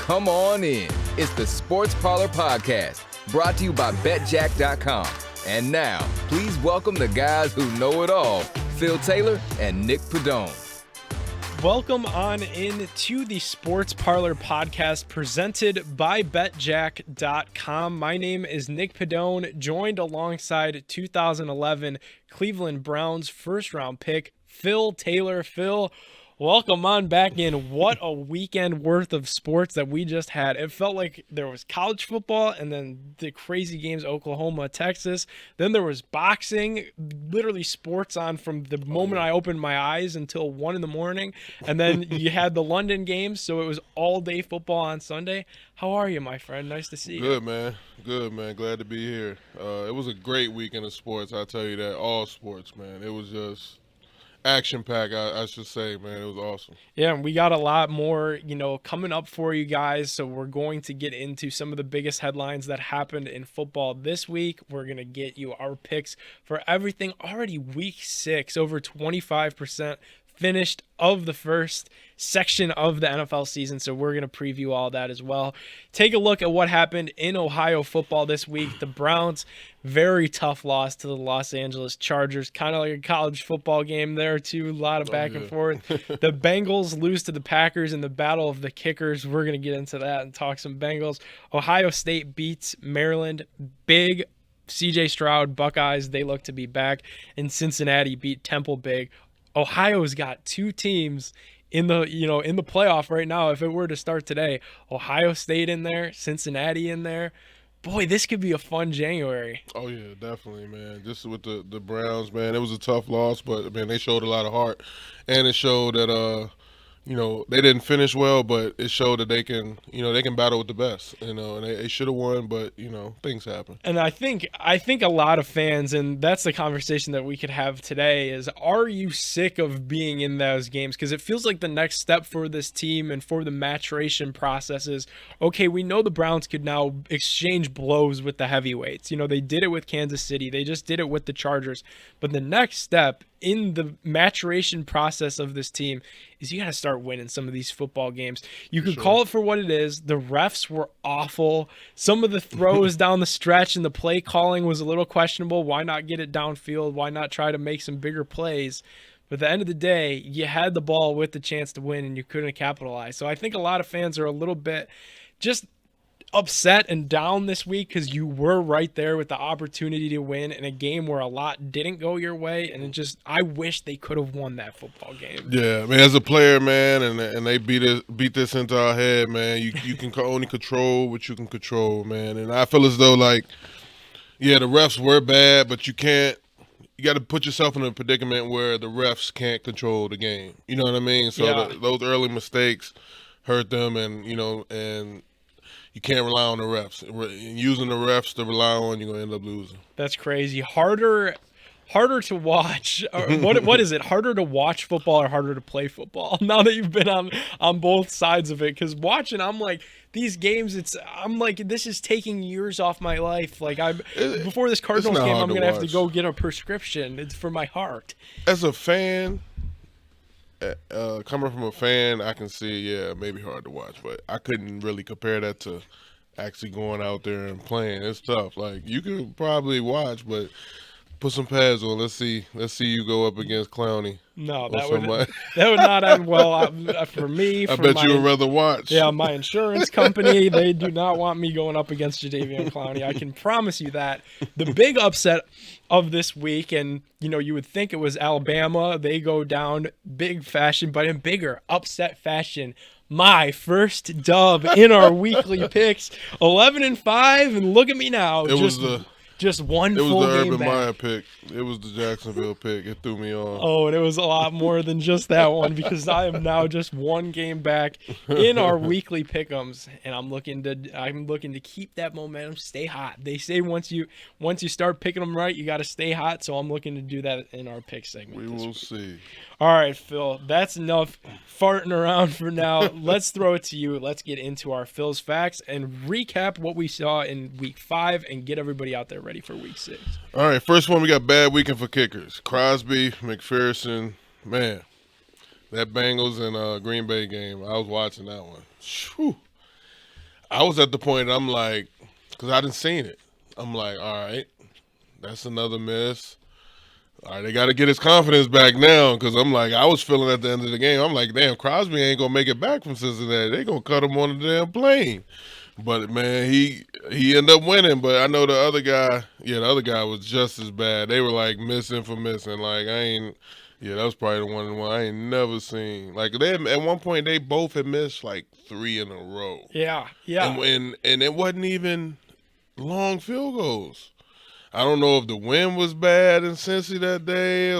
Come on in. It's the Sports Parlor Podcast, brought to you by BetJack.com. And now, please welcome the guys who know it all, Phil Taylor and Nick Pedone. Welcome on in to the Sports Parlor Podcast presented by BetJack.com. My name is Nick Pedone, joined alongside 2011 Cleveland Browns first-round pick, Phil Taylor. Phil, welcome on back in. What a weekend worth of sports that we just had. It felt like there was college football and then the crazy games, Oklahoma, Texas. Then there was boxing, literally sports on from the moment I opened my eyes until 1 a.m. And then you had the London games, so it was all day football on Sunday. How are you, my friend? Nice to see you. Good, man. Good, man. Glad to be here. It was a great weekend of sports. I'll tell you that. All sports, man. It was just action-packed, I should say, man. It was awesome. Yeah, and we got a lot more, coming up for you guys. So we're going to get into some of the biggest headlines that happened in football this week. We're going to get you our picks for everything. Already week 6, over 25% finished of the first section of the NFL season, so we're going to preview all that as well. Take a look at what happened in Ohio football this week. The Browns, very tough loss to the Los Angeles Chargers, kind of like a college football game there too, a lot of back and forth. The Bengals lose to the Packers in the battle of the kickers. We're going to get into that and talk some Bengals. Ohio State beats Maryland, big. CJ Stroud, Buckeyes, they look to be back, and Cincinnati beat Temple big. Ohio's got 2 teams in the playoff right now. If it were to start today, Ohio State in there, Cincinnati in there. Boy, this could be a fun January. Oh, yeah, definitely, man. Just with the Browns, man, it was a tough loss, but, man, they showed a lot of heart. And it showed that, they didn't finish well, but it showed that they can battle with the best, and they should have won, but, things happen. And I think a lot of fans, and that's the conversation that we could have today, is are you sick of being in those games? Because it feels like the next step for this team and for the maturation process is, okay, we know the Browns could now exchange blows with the heavyweights. They did it with Kansas City. They just did it with the Chargers. But the next step in the maturation process of this team is you got to start winning some of these football games. You could call it for what it is. The refs were awful. Some of the throws down the stretch and the play calling was a little questionable. Why not get it downfield? Why not try to make some bigger plays? But at the end of the day, you had the ball with the chance to win and you couldn't capitalize. So I think a lot of fans are a little bit just upset and down this week because you were right there with the opportunity to win in a game where a lot didn't go your way, and I wish they could have won that football game. Yeah, I mean, as a player, man, and they beat this into our head, man. You can only control what you can control, man. And I feel as though, the refs were bad, but you got to put yourself in a predicament where the refs can't control the game. You know what I mean? So those early mistakes hurt them, and you can't rely on the refs. Using the refs to rely on, you're going to end up losing. That's crazy. Harder to watch. What is it? Harder to watch football or harder to play football? Now that you've been on both sides of it, because watching, I'm like, these games, this is taking years off my life. Before this Cardinals game, I'm gonna have to go get a prescription. It's for my heart. As a fan, coming from a fan, I can see, maybe hard to watch, but I couldn't really compare that to actually going out there and playing. It's tough. You could probably watch, but put some pads on. Let's see you go up against Clowney. No, that would not end well for me. I bet you would rather watch. Yeah, my insurance company, they do not want me going up against Jadeveon Clowney. I can promise you that. The big upset of this week, and you would think it was Alabama. They go down big fashion, but in bigger upset fashion. My first dub in our weekly picks, 11-5, and look at me now. Just one full game back. It was the Urban Meyer pick. It was the Jacksonville pick. It threw me on. Oh, and it was a lot more than just that one because I am now just one game back in our weekly pick'ems, and I'm looking to keep that momentum, stay hot. They say once you start picking them right, you got to stay hot. So I'm looking to do that in our pick segment. We will see. All right, Phil, that's enough farting around for now. Let's throw it to you. Let's get into our Phil's facts and recap what we saw in week 5 and get everybody out there ready for week 6. All right, first one, we got bad weekend for kickers. Crosby, McPherson, man, that Bengals and Green Bay game, I was watching that one. Whew. I was at the point I'm like, because I didn't seen it. I'm like, all right, that's another miss. All right, they got to get his confidence back now, because I'm like, I was feeling at the end of the game, I'm like, damn, Crosby ain't going to make it back from Cincinnati. They going to cut him on the damn plane. But, man, he ended up winning. But I know the other guy was just as bad. They were, like, missing for missing. Like, that was probably the one I ain't never seen. Like, at one point, they both had missed, like, 3 in a row. Yeah. And it wasn't even long field goals. I don't know if the wind was bad in Cincy that day,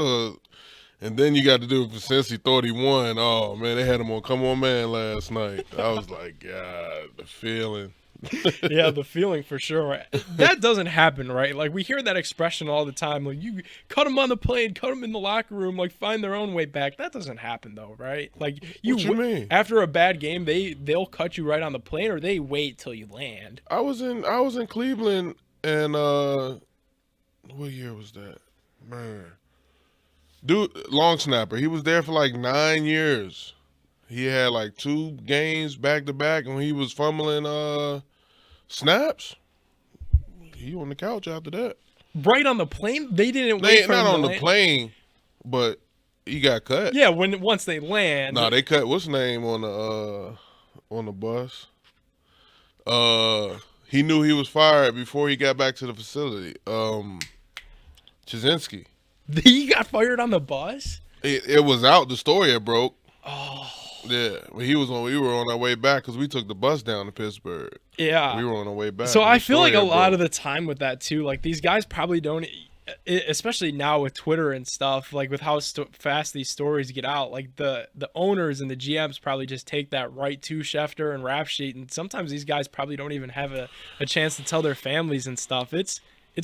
and then you got to do it for Cincy thought he won. Oh, man, they had him on Come On Man last night. I was like, God, the feeling. Yeah, the feeling for sure. That doesn't happen, right? Like, we hear that expression all the time. Like, you cut them on the plane, cut them in the locker room, like, find their own way back. That doesn't happen, though, right? Like, what you mean? After a bad game, they'll cut you right on the plane, or they wait till you land. I was in Cleveland, and what year was that? Man. Dude, long snapper. He was there for like 9 years. He had like 2 games back to back, and when he was fumbling snaps, he on the couch after that. Right on the plane? They didn't wait for him not to on land. the plane, but he got cut. Yeah, once they land. No, they cut what's name on the bus. He knew he was fired before he got back to the facility. Chazinski. He got fired on the bus? It was out. The story had broke. Oh. Yeah, we were on our way back because we took the bus down to Pittsburgh. Yeah. We were on our way back. So I feel like a lot of the time with that too, like these guys probably don't, especially now with Twitter and stuff, like with how fast these stories get out, like the owners and the GMs probably just take that right to Schefter and Rap Sheet, and sometimes these guys probably don't even have a chance to tell their families and stuff. It's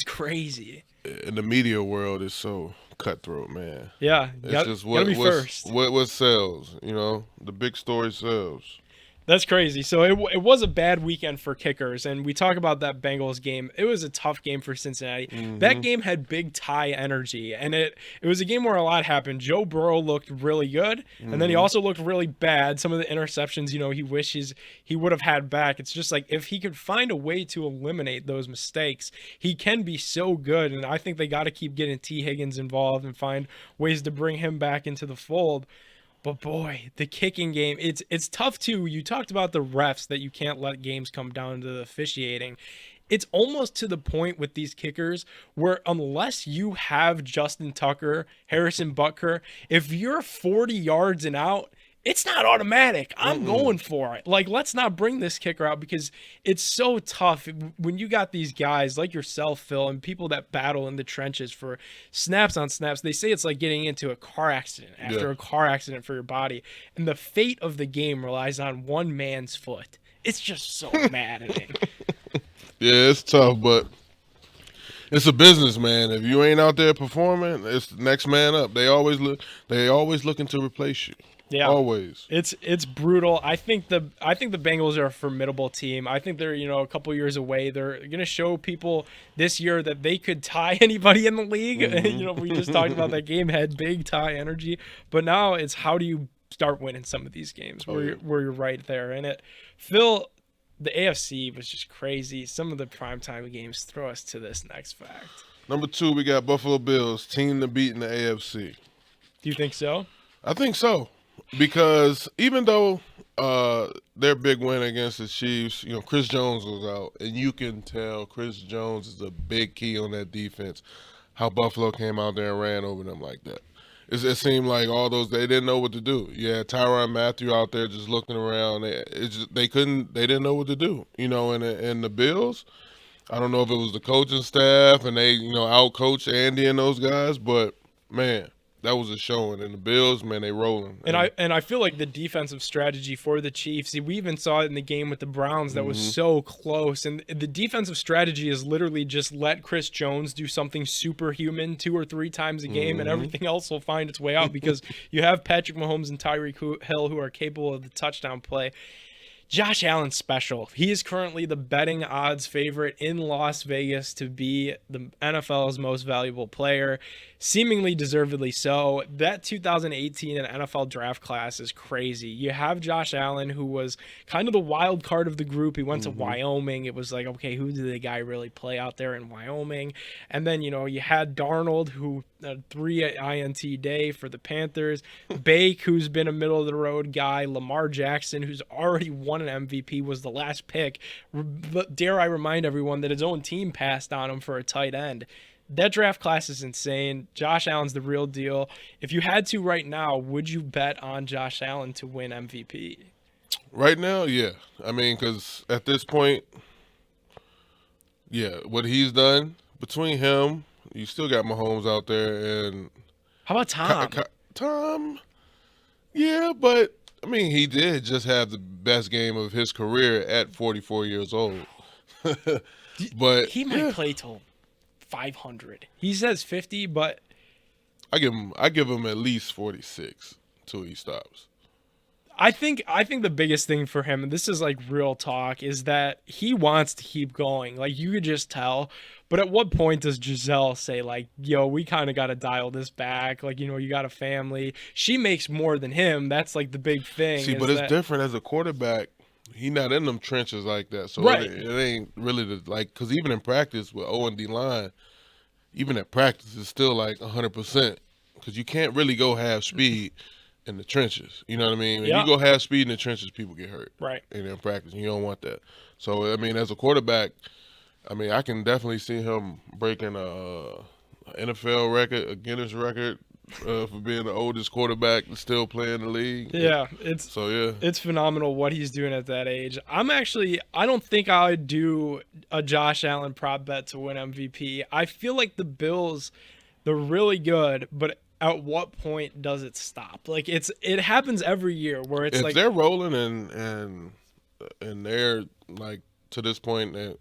crazy. In the media world, it's so cutthroat, man. Yeah, it's just gotta be first. What sells, the big story sells. That's crazy. So it was a bad weekend for kickers, and we talk about that Bengals game. It was a tough game for Cincinnati. Mm-hmm. That game had big tie energy, and it was a game where a lot happened. Joe Burrow looked really good, and then he also looked really bad. Some of the interceptions, he wishes he would have had back. It's just like if he could find a way to eliminate those mistakes, he can be so good, and I think they got to keep getting T. Higgins involved and find ways to bring him back into the fold. But boy, the kicking game, it's tough too. You talked about the refs, that you can't let games come down to the officiating. It's almost to the point with these kickers where unless you have Justin Tucker, Harrison Butker, if you're 40 yards and out, it's not automatic. I'm going for it. Like, let's not bring this kicker out, because it's so tough when you got these guys like yourself, Phil, and people that battle in the trenches for snaps on snaps. They say it's like getting into a car accident after a car accident for your body. And the fate of the game relies on one man's foot. It's just so maddening. Yeah, it's tough, but it's a business, man. If you ain't out there performing, it's the next man up. They always looking to replace you. Yeah, always. It's brutal. I think the Bengals are a formidable team. I think they're a couple years away. They're gonna show people this year that they could tie anybody in the league. Mm-hmm. We just talked about that game had big tie energy, but now it's how do you start winning some of these games where you're right there in it. Phil, the AFC was just crazy. Some of the primetime games throw us to this next fact. Number 2, we got Buffalo Bills, team to beat in the AFC. Do you think so? I think so. Because even though their big win against the Chiefs, Chris Jones was out, and you can tell Chris Jones is a big key on that defense, how Buffalo came out there and ran over them like that. It seemed like they didn't know what to do. Yeah, Tyrann Mathieu out there just looking around. They didn't know what to do. And the Bills, I don't know if it was the coaching staff and they, out-coached Andy and those guys, but, man, that was a showing. And the Bills, man, they rolling. And I feel like the defensive strategy for the Chiefs, we even saw it in the game with the Browns that was so close. And the defensive strategy is literally just let Chris Jones do something superhuman 2 or 3 times a game, and everything else will find its way out, because you have Patrick Mahomes and Tyreek Hill who are capable of the touchdown play. Josh Allen's special. He is currently the betting odds favorite in Las Vegas to be the NFL's most valuable player, seemingly deservedly so. That 2018 NFL draft class is crazy. You have Josh Allen, who was kind of the wild card of the group. He went to Wyoming. It was like, okay, who did the guy really play out there in Wyoming? And then, you had Darnold, who 3 INT day for the Panthers. Bake, who's been a middle-of-the-road guy. Lamar Jackson, who's already won an MVP, was the last pick. Dare I remind everyone that his own team passed on him for a tight end. That draft class is insane. Josh Allen's the real deal. If you had to right now, would you bet on Josh Allen to win MVP? Right now, yeah. I mean, because at this point, yeah, what he's done, between him, you still got Mahomes out there. And how about Tom? Tom, yeah, but, I mean, he did just have the best game of his career at 44 years old. But he might play till 500. He says 50, but I give him at least 46 till he stops. I think the biggest thing for him, and this is like real talk, is that he wants to keep going. Like, you could just tell. But at what point does Giselle say, like, yo, we kind of got to dial this back? Like, you got a family. She makes more than him. That's like the big thing. See, but it's different as a quarterback. He not in them trenches like that. So right. it ain't really because even in practice with O&D line, even at practice, it's still like 100% because you can't really go half speed in the trenches. You know what I mean? When you go half speed in the trenches, people get hurt. Right. And in practice, you don't want that. So, I mean, as a quarterback, I mean, I can definitely see him breaking a NFL record, a Guinness record for being the oldest quarterback to still play in the league. Yeah, it's phenomenal what he's doing at that age. I don't think I would do a Josh Allen prop bet to win MVP. I feel like the Bills, they're really good, but at what point does it stop? Like it happens every year where it's if they're rolling and they're like to this point that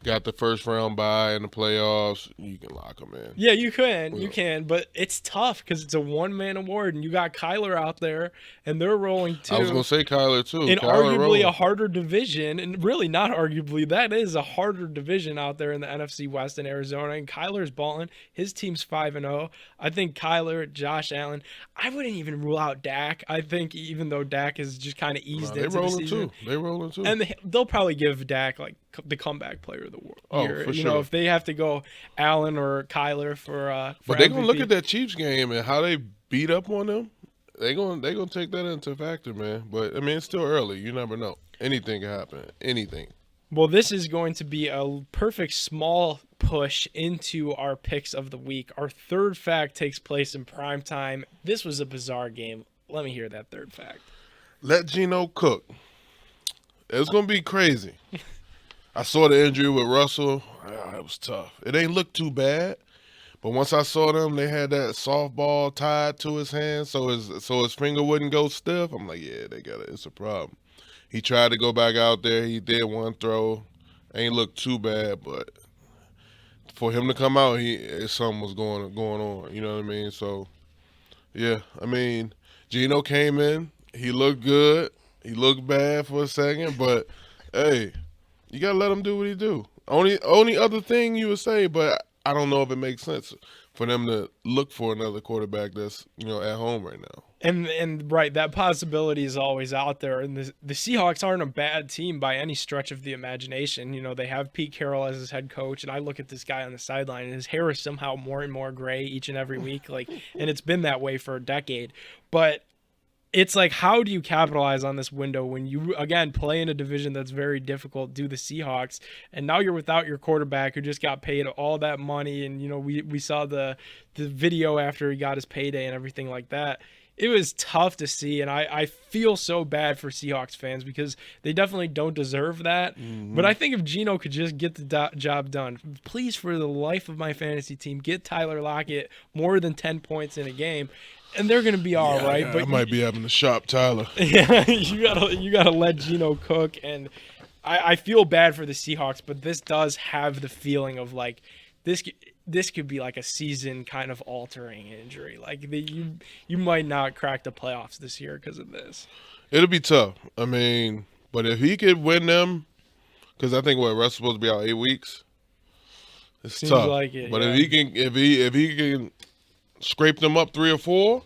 got the first round bye in the playoffs, you can lock them in. Yeah, you can, but it's tough because it's a one-man award, and you got Kyler out there, and they're rolling too. I was going to say Kyler too. In Kyler arguably rolling. a harder division, and really not arguably, that is a harder division out there in the NFC West in Arizona, and Kyler's balling. His team's 5-0. I think Kyler, Josh Allen, I wouldn't even rule out Dak. I think even though Dak is just kind of eased into the season. They rolling too. And they'll probably give Dak like the comeback player of the year. Oh, for sure. If they have to go Allen or Kyler for but they're gonna look at that Chiefs game and how they beat up on them. They're gonna take that into factor, man. But I mean, it's still early. You never know. Anything can happen. Anything. Well, this is going to be a perfect small push into our picks of the week. Our third fact takes place in prime time. This was a bizarre game. Let me hear that third fact. Let Geno cook. It's gonna be crazy. I saw the injury with Russell. It was tough. It ain't look too bad, but once I saw them, they had that softball tied to his hand, so his finger wouldn't go stiff. I'm like, yeah, it's a problem. He tried to go back out there. He did one throw. Ain't look too bad, but for him to come out, something was going on. You know what I mean? So, yeah, I mean, Geno came in. He looked good. He looked bad for a second, but hey. You gotta let him do what he do. Only other thing you would say, but I don't know if it makes sense for them to look for another quarterback that's at home right now. And right, that possibility is always out there. And the Seahawks aren't a bad team by any stretch of the imagination. They have Pete Carroll as his head coach, and I look at this guy on the sideline, and his hair is somehow more and more gray each and every week. And it's been that way for a decade. But it's like, how do you capitalize on this window when you, again, play in a division that's very difficult, do the Seahawks, and now you're without your quarterback who just got paid all that money, and, we saw the video after he got his payday and everything like that. It was tough to see, and I feel so bad for Seahawks fans because they definitely don't deserve that. Mm-hmm. But I think if Geno could just get the job done, please, for the life of my fantasy team, get Tyler Lockett more than 10 points in a game. And they're going to be all right. But I might be having to shop Tyler. Yeah, you gotta let Geno cook. And I feel bad for the Seahawks, but this does have the feeling of like this could be like a season kind of altering injury. Like you might not crack the playoffs this year because of this. It'll be tough. I mean, But if he could win them, because I think Russ supposed to be out 8 weeks. It's Seems tough. like it, but yeah. if he can scrape them up 3 or 4,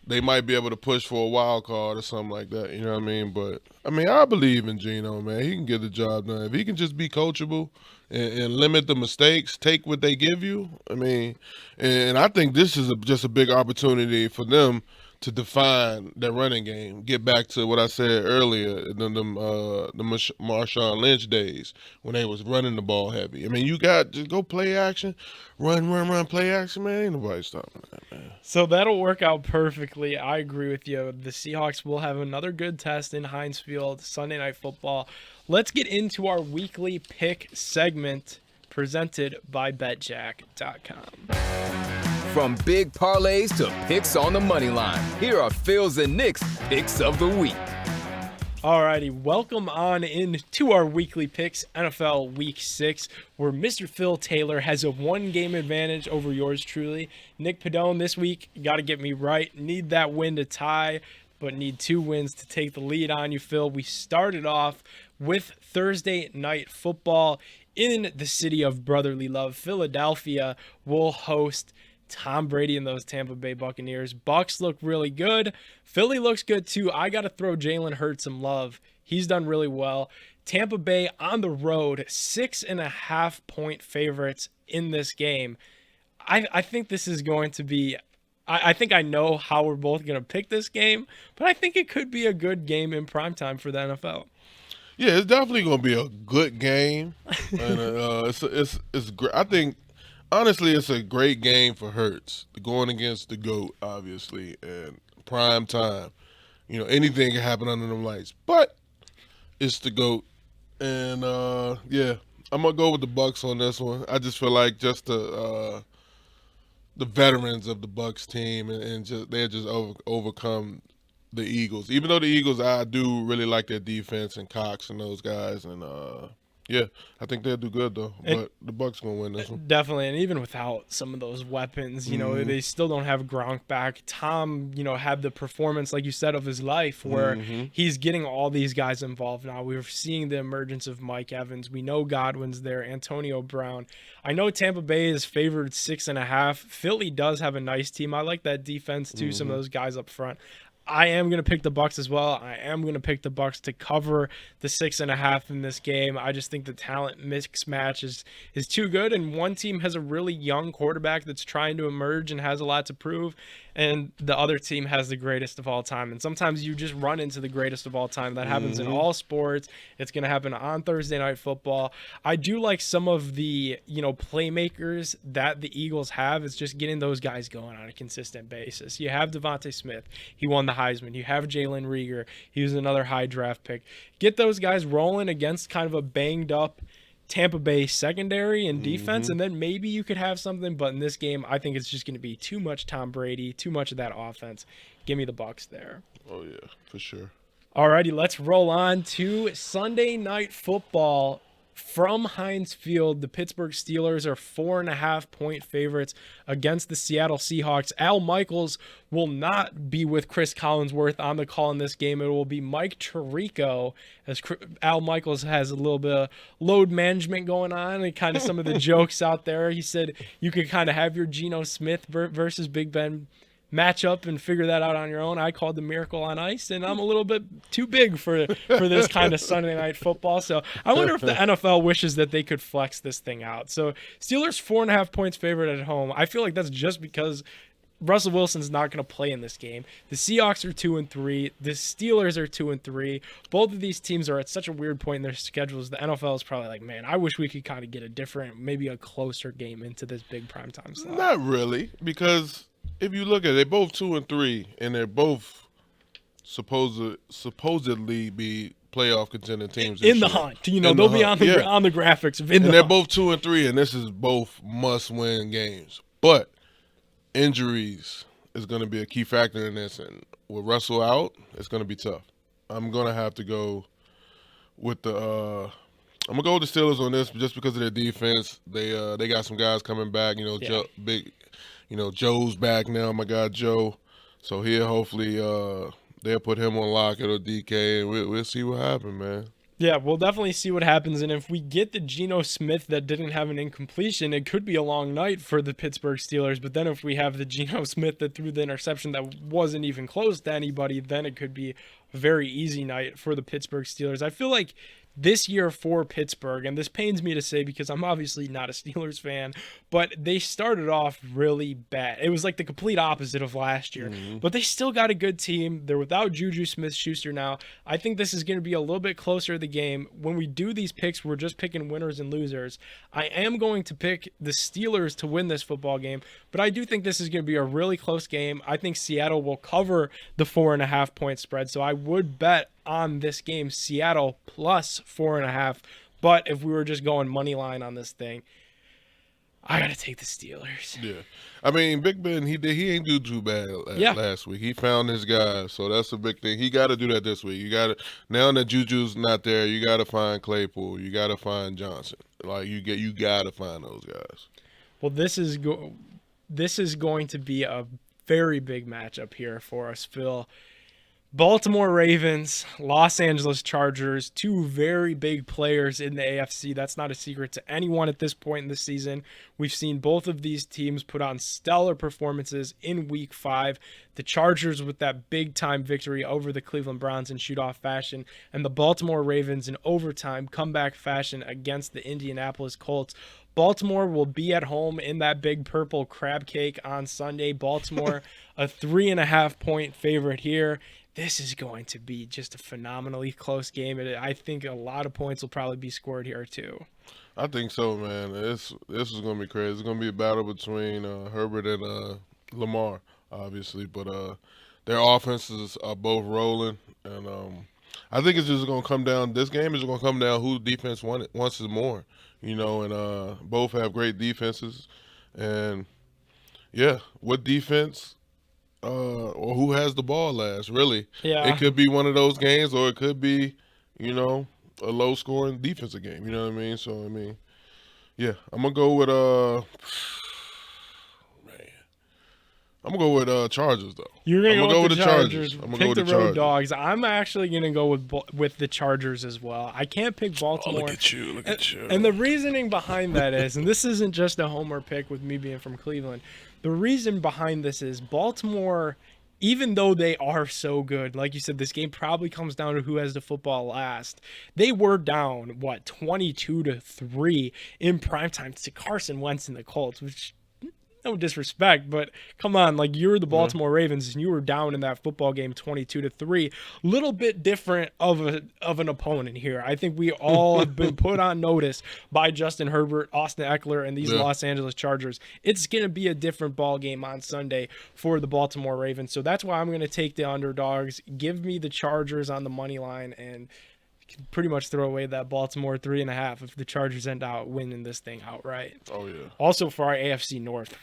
they might be able to push for a wild card or something like that. You know what I mean? But I believe in Geno, man. He can get the job done. If he can just be coachable and limit the mistakes, take what they give you. And I think this is just a big opportunity for them to define their running game. Get back to what I said earlier, the Marshawn Lynch days when they was running the ball heavy. You got just go play action, run, play action, man. Ain't nobody stopping that, man. So that'll work out perfectly. I agree with you. The Seahawks will have another good test in Heinz Field, Sunday Night Football. Let's get into our weekly pick segment presented by BetJack.com. From big parlays to picks on the money line, here are Phil's and Nick's picks of the week. Alrighty, welcome on in to our weekly picks, NFL Week 6, where Mr. Phil Taylor has a 1-game advantage over yours truly. Nick Pedone this week, got to get me right. Need that win to tie, but need 2 wins to take the lead on you, Phil. We started off with Thursday Night Football in the city of brotherly love. Philadelphia will host Tom Brady and those Tampa Bay Buccaneers. Bucs look really good. Philly looks good too. I got to throw Jalen Hurts some love. He's done really well. Tampa Bay on the road, 6.5-point favorites in this game. I think this is going to be, I think I know how we're both going to pick this game, but I think it could be a good game in primetime for the NFL. Yeah, it's definitely going to be a good game. And it's great. I think, honestly, it's a great game for Hurts, going against the GOAT, obviously, and prime time. Anything can happen under them lights, but it's the GOAT. And, yeah, I'm going to go with the Bucs on this one. I just feel like just the veterans of the Bucs team, and they just overcome the Eagles. Even though the Eagles, I do really like their defense and Cox and those guys, and yeah, I think they'll do good though. But the Bucs gonna win this one. Definitely, and even without some of those weapons, they still don't have Gronk back. Tom, had the performance, like you said, of his life, where he's getting all these guys involved now. We're seeing the emergence of Mike Evans. We know Godwin's there, Antonio Brown. I know Tampa Bay is favored 6.5. Philly does have a nice team. I like that defense too. Some of those guys up front. I am going to pick the Bucs as well. I am going to pick the Bucs to cover the 6.5 in this game. I just think the talent mix match is too good, and one team has a really young quarterback that's trying to emerge and has a lot to prove, and the other team has the greatest of all time. And sometimes you just run into the greatest of all time. That happens in all sports. It's going to happen on Thursday Night Football. I do like some of the playmakers that the Eagles have. It's just getting those guys going on a consistent basis. You have Devontae Smith. He won the Heisman. You have Jalen Reagor. He was another high draft pick. Get those guys rolling against kind of a banged up Tampa Bay secondary and defense, and then maybe you could have something. But in this game, I think it's just going to be too much Tom Brady, too much of that offense. Give me the Bucs there. Oh yeah, for sure. Alrighty, let's roll on to Sunday Night Football. From Heinz Field, the Pittsburgh Steelers are 4.5-point favorites against the Seattle Seahawks. Al Michaels will not be with Chris Collinsworth on the call in this game. It will be Mike Tirico, as Al Michaels has a little bit of load management going on and kind of some of the jokes out there. He said you could kind of have your Geno Smith versus Big Ben match up and figure that out on your own. I called the Miracle on Ice, and I'm a little bit too big for this kind of Sunday Night Football. So I wonder if the NFL wishes that they could flex this thing out. So Steelers 4.5 points favorite at home. I feel like that's just because Russell Wilson's not going to play in this game. The Seahawks are 2-3. The Steelers are 2-3. Both of these teams are at such a weird point in their schedules. The NFL is probably like, man, I wish we could kind of get a different, maybe a closer game into this big primetime slot. Not really, because if you look at it, they're both 2-3, and they're both supposedly be playoff contending teams in the hunt. They'll be on the graphics. And they're both 2-3, and this is both must-win games. But injuries is going to be a key factor in this, and with Russell out, it's going to be tough. I'm going to have to go with the I'm gonna go with the Steelers on this just because of their defense. They got some guys coming back. Joe's back now. My guy Joe, so he'll hopefully they'll put him on Lockett or DK, and we'll see what happens, man. Yeah, we'll definitely see what happens. And if we get the Geno Smith that didn't have an incompletion, it could be a long night for the Pittsburgh Steelers. But then if we have the Geno Smith that threw the interception that wasn't even close to anybody, then it could be a very easy night for the Pittsburgh Steelers. I feel like this year for Pittsburgh, and this pains me to say because I'm obviously not a Steelers fan, but they started off really bad. It was like the complete opposite of last year, but they still got a good team. They're without Juju Smith-Schuster now. I think this is going to be a little bit closer to the game. When we do these picks, we're just picking winners and losers. I am going to pick the Steelers to win this football game, but I do think this is going to be a really close game. I think Seattle will cover the 4.5 point spread, so I would bet on this game Seattle plus 4.5. But if we were just going money line on this thing, I gotta take the Steelers. Yeah, I mean, Big Ben, he ain't do too bad last week. He found his guy, so that's a big thing. He got to do that this week. You got to, now that Juju's not there, you got to find Claypool. You got to find Johnson. Like you got to find those guys. Well, this is going to be a very big matchup here for us, Phil. Baltimore Ravens, Los Angeles Chargers, two very big players in the AFC. That's not a secret to anyone at this point in the season. We've seen both of these teams put on stellar performances in Week 5. The Chargers with that big-time victory over the Cleveland Browns in shoot-off fashion, and the Baltimore Ravens in overtime comeback fashion against the Indianapolis Colts. Baltimore will be at home in that big purple crab cake on Sunday. Baltimore, a 3.5 point favorite here. This is going to be just a phenomenally close game. I think a lot of points will probably be scored here too. I think so, man. This is going to be crazy. It's going to be a battle between Herbert and Lamar, obviously. But their offenses are both rolling. And I think it's just going to come down – this game is going to come down who the defense wants it more. You know, and both have great defenses. And, yeah, what defense – or who has the ball last, really. Yeah. It could be one of those games, or it could be, you know, a low-scoring defensive game. You know what I mean? So, I mean, yeah. I'm going to go with I'm going to go with Chargers, though. You're going to go with the Chargers. I'm going to pick go with the the road Chargers. dogs. I'm actually going to go with the Chargers as well. I can't pick Baltimore. Oh, look at you. Look at you. And the reasoning behind that is, and this isn't just a homer pick with me being from Cleveland, the reason behind this is Baltimore, even though they are so good, like you said, this game probably comes down to who has the football last. They were down, 22-3 in primetime to Carson Wentz and the Colts, which, no disrespect, but come on, like you're the Baltimore Ravens and you were down in that football game 22-3. Little bit different of an opponent here. I think we all have been put on notice by Justin Herbert, Austin Eckler, and these Los Angeles Chargers. It's going to be a different ball game on Sunday for the Baltimore Ravens. So that's why I'm going to take the underdogs. Give me the Chargers on the money line and pretty much throw away that Baltimore 3.5 if the Chargers end out winning this thing outright. Oh, yeah. Also, for our AFC North,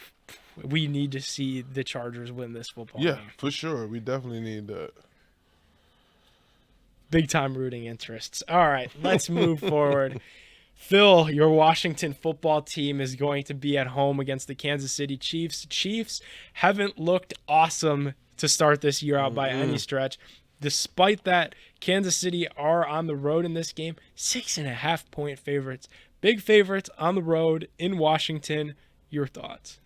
we need to see the Chargers win this football game. Yeah, for sure. We definitely need that. Big-time rooting interests. All right, let's move forward. Phil, your Washington football team is going to be at home against the Kansas City Chiefs. Chiefs haven't looked awesome to start this year out by any stretch. Despite that, Kansas City are on the road in this game. 6.5 point favorites. Big favorites on the road in Washington. Your thoughts?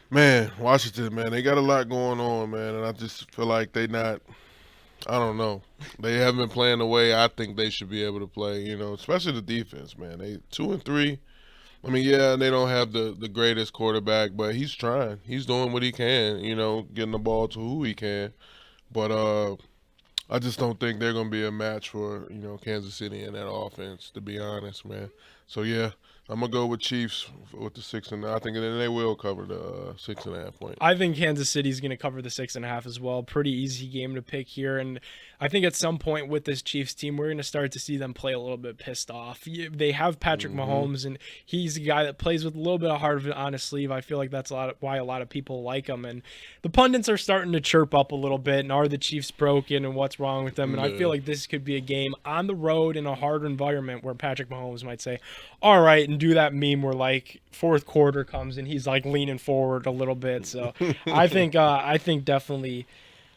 Man, Washington, man, they got a lot going on, man, and I just feel like they not – I don't know. They haven't been playing the way I think they should be able to play, you know, especially the defense, man. They 2-3. I mean, yeah, they don't have the greatest quarterback, but he's trying. He's doing what he can, you know, getting the ball to who he can. But I just don't think they're going to be a match for, you know, Kansas City in that offense, to be honest, man. So, yeah, I'm going to go with Chiefs with the 6.5. I think then they will cover the 6.5 point. I think Kansas City's going to cover the 6.5 as well. Pretty easy game to pick here. And I think at some point with this Chiefs team, we're going to start to see them play a little bit pissed off. They have Patrick Mahomes, and he's a guy that plays with a little bit of heart on his sleeve. I feel like that's why a lot of people like him. And the pundits are starting to chirp up a little bit, and are the Chiefs broken and what's wrong with them? And I feel like this could be a game on the road in a hard environment where Patrick Mahomes might say, all right, and do that meme where like fourth quarter comes and he's like leaning forward a little bit. So I think definitely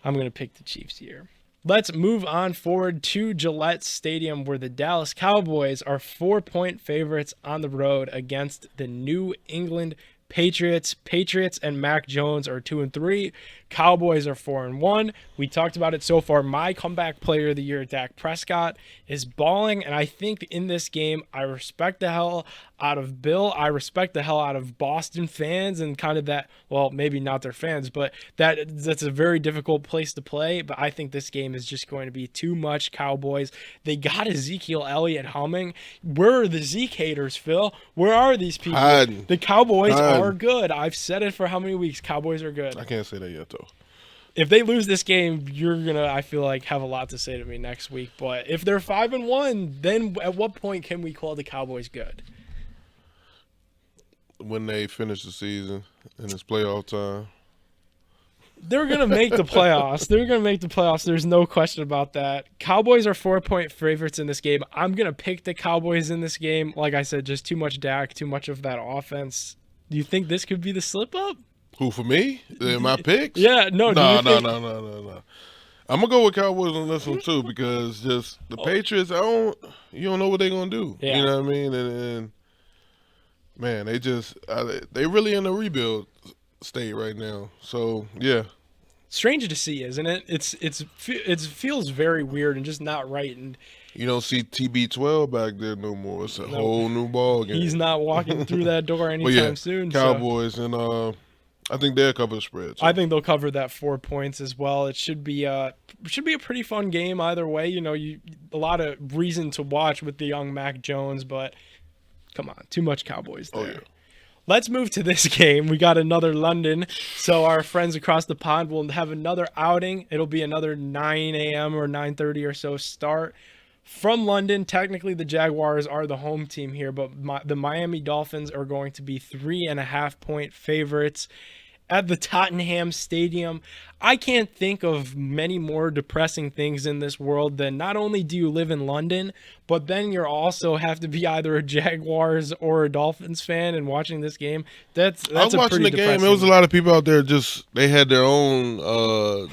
I'm going to pick the Chiefs here. Let's move on forward to Gillette Stadium, where the Dallas Cowboys are 4-point favorites on the road against the New England Patriots. Patriots and Mac Jones are 2-3. Cowboys are 4-1. We talked about it so far. My comeback player of the year, Dak Prescott, is balling, and I think in this game, I respect the hell out of Bill. I respect the hell out of Boston fans and kind of that, well, maybe not their fans, but that's a very difficult place to play. But I think this game is just going to be too much Cowboys. They got Ezekiel Elliott humming. Where are the Zeke haters, Phil? Where are these people? The Cowboys are good. I've said it for how many weeks? Cowboys are good. I can't say that yet, though. If they lose this game, you're gonna, I feel like, have a lot to say to me next week. But if they're 5-1, then at what point can we call the Cowboys good? When they finish the season and it's playoff time. They're going to make the playoffs. They're going to make the playoffs. There's no question about that. Cowboys are 4-point favorites in this game. I'm going to pick the Cowboys in this game. Like I said, just too much Dak, too much of that offense. Do you think this could be the slip-up? Who, for me? In my picks? Yeah, no. No. I'm going to go with Cowboys on this one, too, because just the Patriots, you don't know what they're going to do. Yeah. You know what I mean? And man, they really in a rebuild state right now. So, yeah. Strange to see, isn't it? It feels very weird and just not right. And you don't see TB12 back there no more. It's a whole new ball game. He's not walking through that door anytime soon. Cowboys, and I think they'll cover the spread. So. I think they'll cover that 4 points as well. It should be a pretty fun game either way. You know, a lot of reason to watch with the young Mac Jones, but come on, too much Cowboys there. Oh, yeah. Let's move to this game. We got another London, so our friends across the pond will have another outing. It'll be another 9 a.m. or 9:30 or so start. From London, technically the Jaguars are the home team here, but the Miami Dolphins are going to be 3.5-point favorites at the Tottenham Stadium. I can't think of many more depressing things in this world than not only do you live in London, but then you also have to be either a Jaguars or a Dolphins fan and watching this game. That's I was watching the game. There was a lot of people out there they had their own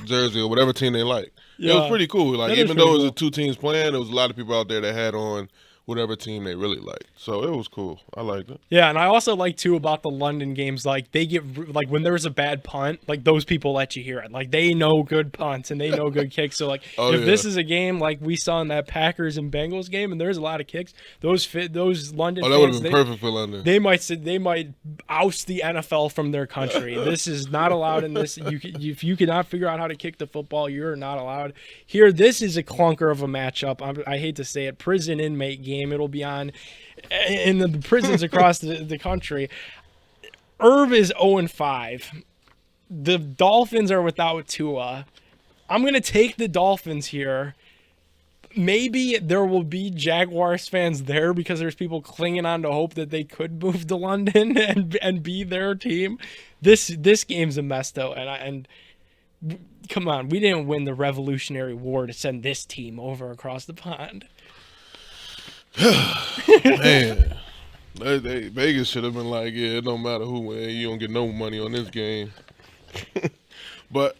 jersey or whatever team they like. Yeah. It was pretty cool. Like even though it was two teams playing, there was a lot of people out there that had on whatever team they really liked. So it was cool. I liked it. Yeah, and I also like, too, about the London games, like, they get, like, when there's a bad punt, like, those people let you hear it. Like, they know good punts and they know good kicks. So, like, this is a game like we saw in that Packers and Bengals game, and there's a lot of kicks, those London fans, that would have been perfect for London. They might oust the NFL from their country. This is not allowed in this. If you cannot figure out how to kick the football, you're not allowed. Here, this is a clunker of a matchup. I hate to say it. Prison inmate game. It'll be on in the prisons across the country. Herb is 0-5. The Dolphins are without Tua. I'm going to take the Dolphins here. Maybe there will be Jaguars fans there because there's people clinging on to hope that they could move to London and be their team. This game's a mess, though, and come on, we didn't win the Revolutionary War to send this team over across the pond. Man, Vegas should have been like, yeah, it don't matter who wins, you don't get no money on this game. But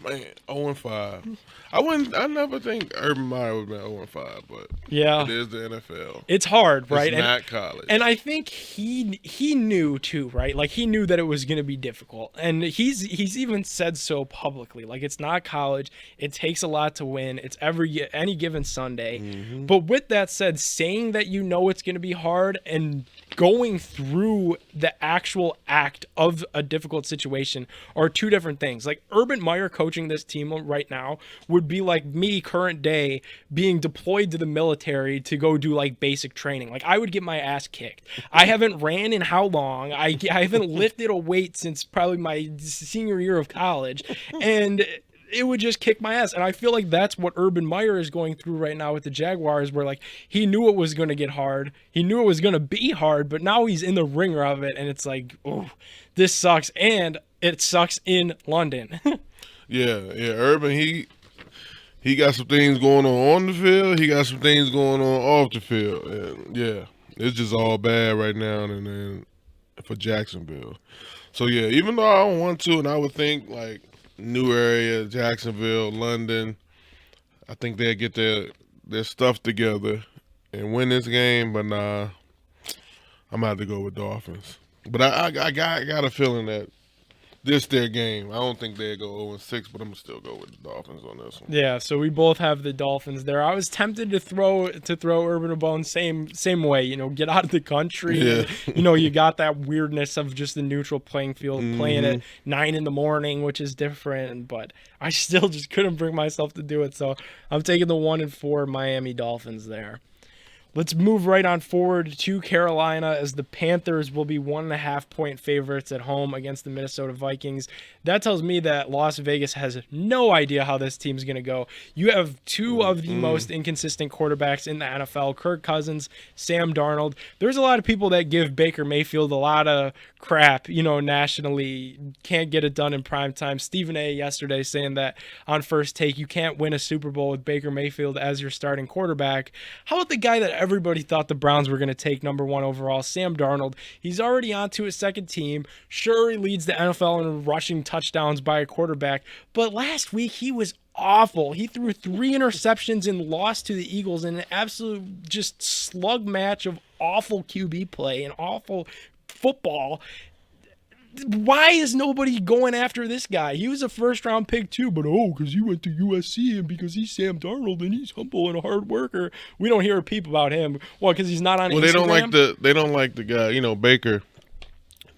man, 0-5. I never think Urban Meyer would have been 0-5, but yeah, it is the NFL. It's hard, right? It's not college. And I think he knew too, right? Like he knew that it was going to be difficult, and he's even said so publicly. Like it's not college. It takes a lot to win. It's any given Sunday. Mm-hmm. But with that said, saying that you know it's going to be hard and going through the actual act of a difficult situation are two different things. Like Urban Meyer coaching this team right now would be like me current day being deployed to the military to go do like basic training. Like I would get my ass kicked. I haven't ran in how long? I haven't lifted a weight since probably my senior year of college, and it would just kick my ass. And I feel like that's what Urban Meyer is going through right now with the Jaguars, where like he knew it was going to get hard. He knew it was going to be hard, but now he's in the ringer of it. And it's like, oh, this sucks. And it sucks in London. Yeah. Urban, he got some things going on the field. He got some things going on off the field. And yeah, it's just all bad right now and then for Jacksonville. So yeah, even though I don't want to, and I would think like, new area, Jacksonville, London. I think they'll get their stuff together and win this game, but nah, I'm going to have to go with Dolphins. But I got a feeling that this their game. I don't think they'll go 0-6, but I'm going to still go with the Dolphins on this one. Yeah, so we both have the Dolphins there. I was tempted to throw Urban a bone same way, get out of the country. Yeah. And, you got that weirdness of just the neutral playing field, playing at 9 a.m, which is different, but I still just couldn't bring myself to do it. So I'm taking the 1-4 Miami Dolphins there. Let's move right on forward to Carolina as the Panthers will be 1.5-point favorites at home against the Minnesota Vikings. That tells me that Las Vegas has no idea how this team's going to go. You have two of the most inconsistent quarterbacks in the NFL, Kirk Cousins, Sam Darnold. There's a lot of people that give Baker Mayfield a lot of crap, nationally. Can't get it done in prime time. Stephen A. yesterday saying that on First Take, you can't win a Super Bowl with Baker Mayfield as your starting quarterback. How about the guy that everybody thought the Browns were going to take number 1 overall, Sam Darnold? He's already on to his second team. Sure, he leads the NFL in rushing touchdowns by a quarterback, but last week he was awful. He threw 3 interceptions and lost to the Eagles in an absolute just slug match of awful QB play and awful football. Why is nobody going after this guy? He was a first-round pick too, but because he went to USC and because he's Sam Darnold and he's humble and a hard worker, we don't hear a peep about him. Well, because he's not on Instagram? They don't like the guy. Baker,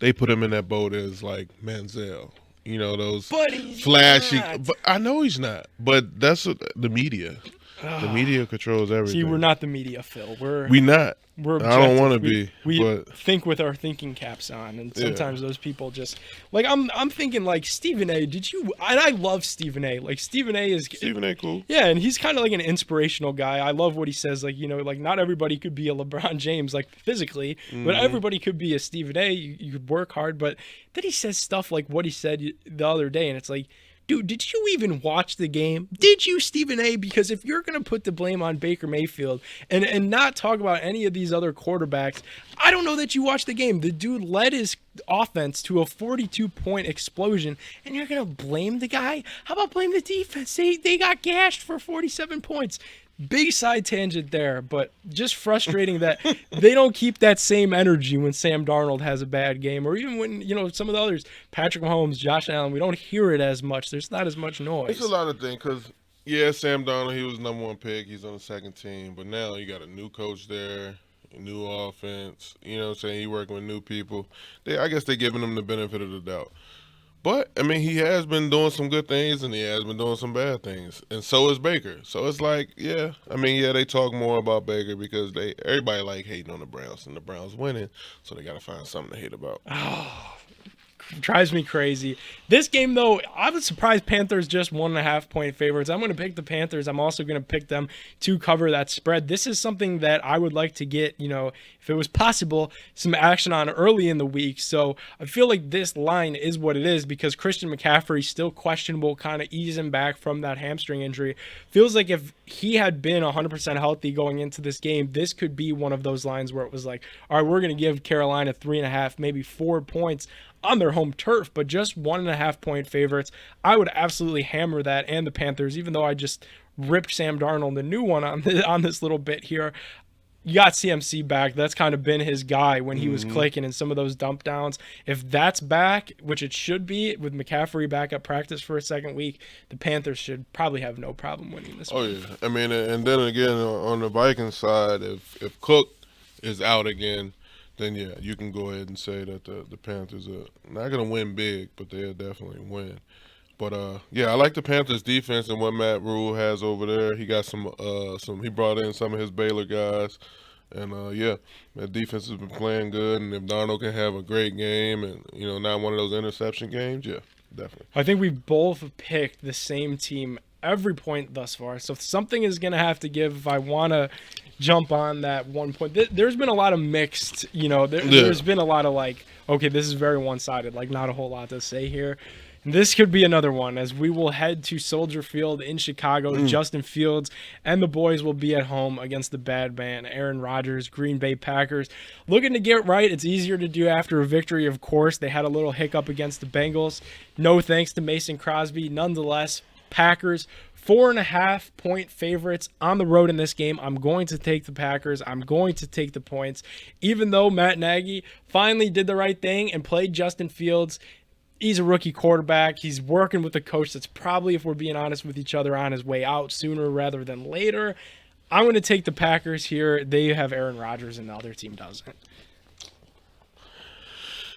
they put him in that boat as like Manziel. Those flashy. But I know he's not. But that's the media. The media controls everything. See, we're not the media, Phil. We not. We're I don't want to be. We think with our thinking caps on, and sometimes those people just like I'm thinking like Stephen A. And I love Stephen A. Like Stephen A. is Stephen A. cool. Yeah, and he's kind of like an inspirational guy. I love what he says. Like like not everybody could be a LeBron James like physically, but everybody could be a Stephen A. You could work hard, but then he says stuff like what he said the other day, and it's like, dude, did you even watch the game? Did you, Stephen A.? Because if you're going to put the blame on Baker Mayfield and not talk about any of these other quarterbacks, I don't know that you watched the game. The dude led his offense to a 42-point explosion, and you're going to blame the guy? How about blame the defense? They got gashed for 47 points. Big side tangent there, but just frustrating that they don't keep that same energy when Sam Darnold has a bad game, or even when, some of the others, Patrick Mahomes, Josh Allen, we don't hear it as much. There's not as much noise. It's a lot of things because, Sam Darnold, he was number 1 pick. He's on the second team, but now you got a new coach there, a new offense. You know what I'm saying? He working with new people. I guess they're giving him the benefit of the doubt. But, he has been doing some good things and he has been doing some bad things. And so is Baker. So it's like, they talk more about Baker because everybody like hating on the Browns and the Browns winning. So they got to find something to hate about. Oh, drives me crazy. This game, though, I was surprised Panthers just 1.5-point favorites. I'm going to pick the Panthers. I'm also going to pick them to cover that spread. This is something that I would like to get, if it was possible, some action on early in the week. So I feel like this line is what it is because Christian McCaffrey's still questionable, kind of easing back from that hamstring injury. Feels like if he had been 100% healthy going into this game, this could be one of those lines where it was like, all right, we're going to give Carolina 3.5, maybe 4 points on their home turf, but just 1.5-point favorites. I would absolutely hammer that and the Panthers, even though I just ripped Sam Darnold, the new one on this little bit here. You got CMC back. That's kind of been his guy when he was clicking in some of those dump downs. If that's back, which it should be, with McCaffrey back at practice for a second week, the Panthers should probably have no problem winning this week. Yeah. And then again, on the Vikings side, if Cook is out again, then you can go ahead and say that the Panthers are not going to win big, but they'll definitely win. But I like the Panthers defense and what Matt Rule has over there. He got some he brought in some of his Baylor guys. And that defense has been playing good, and if Darnold can have a great game and not one of those interception games, definitely. I think we both picked the same team every point thus far. So something is going to have to give if I want to jump on that 1 point. There's been a lot of mixed, there's been a lot of like, okay, this is very one-sided, like not a whole lot to say here. This could be another one as we will head to Soldier Field in Chicago. Justin Fields and the boys will be at home against the bad man, Aaron Rodgers, Green Bay Packers. Looking to get right. It's easier to do after a victory, of course. They had a little hiccup against the Bengals. No thanks to Mason Crosby. Nonetheless, Packers, 4.5-point favorites on the road in this game. I'm going to take the Packers. I'm going to take the points. Even though Matt Nagy finally did the right thing and played Justin Fields, he's a rookie quarterback. He's working with a coach that's probably, if we're being honest with each other, on his way out sooner rather than later. I'm going to take the Packers here. They have Aaron Rodgers and the other team doesn't.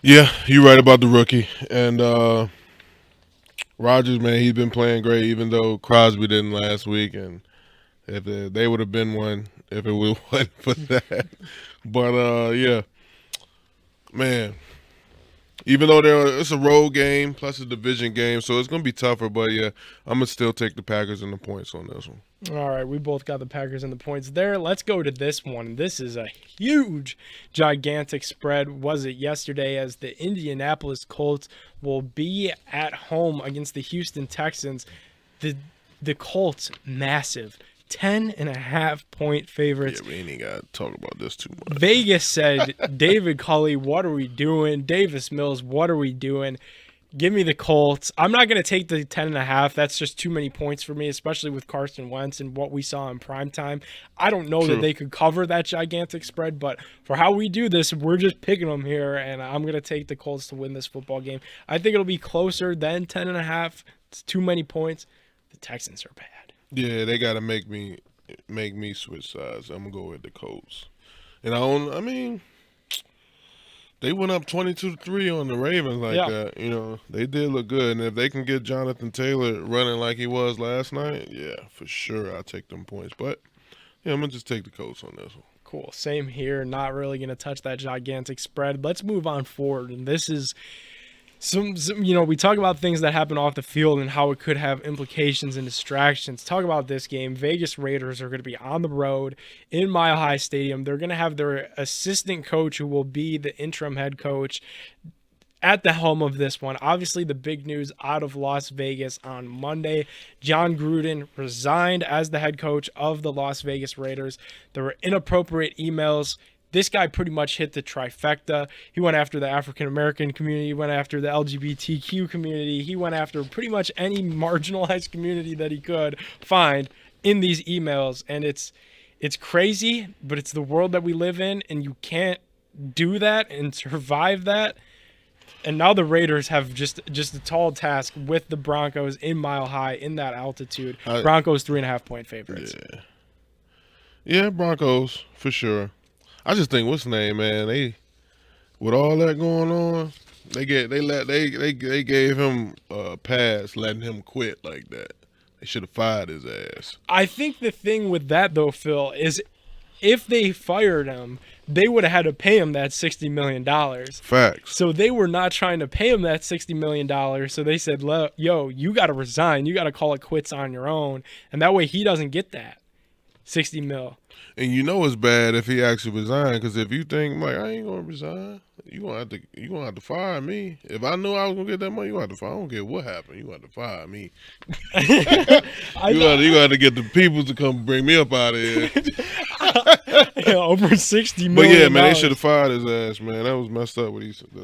Yeah, you're right about the rookie. And Rodgers, man, he's been playing great, even though Crosby didn't last week. And if they would have been one if it wasn't for that. But, yeah, man. Even though it's a road game plus a division game, so it's going to be tougher. But, yeah, I'm going to still take the Packers and the points on this one. All right, we both got the Packers and the points there. Let's go to this one. This is a huge, gigantic spread. Was it yesterday as the Indianapolis Colts will be at home against the Houston Texans. The Colts, massive. 10.5-point favorites. Yeah, we ain't got to talk about this too much. Vegas said, David Culley, what are we doing? Davis Mills, what are we doing? Give me the Colts. I'm not going to take the 10.5. That's just too many points for me, especially with Carson Wentz and what we saw in primetime. I don't know that they could cover that gigantic spread, but for how we do this, we're just picking them here, and I'm going to take the Colts to win this football game. I think it'll be closer than 10.5. It's too many points. The Texans are bad. Yeah, they got to make me switch sides. I'm going to go with the Colts. And I mean, they went up 22-3 on the Ravens that. You know, they did look good. And if they can get Jonathan Taylor running like he was last night, yeah, for sure I'll take them points. But, yeah, I'm going to just take the Colts on this one. Cool. Same here. Not really going to touch that gigantic spread. Let's move on forward. And this is some, we talk about things that happen off the field and how it could have implications and distractions. Talk about this game. Vegas Raiders are going to be on the road in Mile High Stadium. They're going to have their assistant coach, who will be the interim head coach, at the helm of this one. Obviously, the big news out of Las Vegas on Monday, Jon Gruden resigned as the head coach of the Las Vegas Raiders. There were inappropriate emails. This guy pretty much hit the trifecta. He went after the African-American community. He went after the LGBTQ community. He went after pretty much any marginalized community that he could find in these emails. And it's crazy, but it's the world that we live in, and you can't do that and survive that. And now the Raiders have just a tall task with the Broncos in Mile High in that altitude. Broncos 3.5-point favorites. Yeah, Broncos for sure. I just think what's the name, man? They, with all that going on, they gave him a pass, letting him quit like that. They should have fired his ass. I think the thing with that though, Phil, is if they fired him, they would have had to pay him that $60 million. Facts. So they were not trying to pay him that $60 million. So they said, yo, you got to resign. You got to call it quits on your own. And that way he doesn't get that $60 million. And you know it's bad if he actually resigned, because if you think, like, I ain't gonna resign, you gonna have to fire me. If I knew I was gonna get that money, you gonna have to fire. I don't care what happened, you gonna have to fire me. you gonna have to get the people to come bring me up out of here. Over $60 million. But yeah, man, they should have fired his ass, man. That was messed up.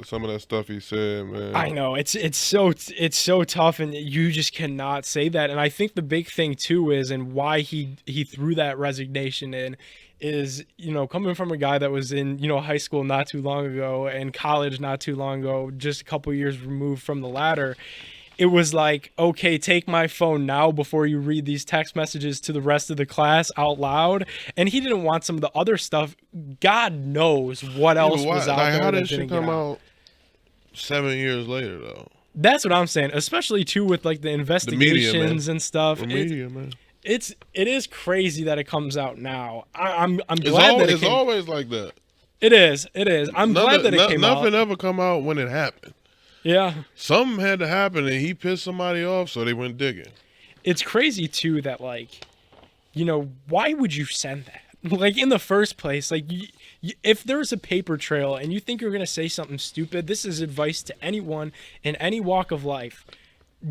Some of that stuff he said, man. I know it's so tough, and you just cannot say that. And I think the big thing too is, and why he threw that resignation in, is, coming from a guy that was in, high school not too long ago and college not too long ago, just a couple years removed from the ladder. It was like, okay, take my phone now before you read these text messages to the rest of the class out loud. And he didn't want some of the other stuff. God knows what else was out there. How did shit come out 7 years later, though? That's what I'm saying, especially too with like the investigations and stuff. The media, man. It is crazy that it comes out now. I'm glad that it's always like that. It is. I'm glad that it came out. Nothing ever come out when it happened. Yeah. Something had to happen, and he pissed somebody off, so they went digging. It's crazy, too, that, why would you send that? Like, in the first place, if there's a paper trail and you think you're going to say something stupid, this is advice to anyone in any walk of life.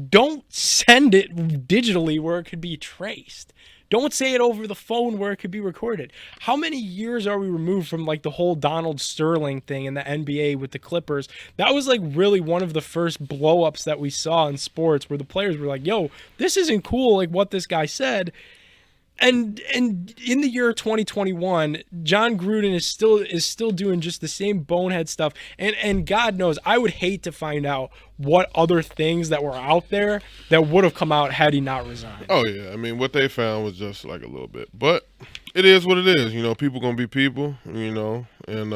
don't send it digitally where it could be traced. Don't say it over the phone where it could be recorded. How many years are we removed from like the whole Donald Sterling thing in the NBA with the Clippers? That was like really one of the first blow-ups that we saw in sports where the players were like, yo, this isn't cool, like what this guy said. And in the year 2021, Jon Gruden is still doing just the same bonehead stuff. And God knows, I would hate to find out what other things that were out there that would have come out had he not resigned. Oh yeah, I mean what they found was just like a little bit, but it is what it is. You know, people gonna be people. You know, and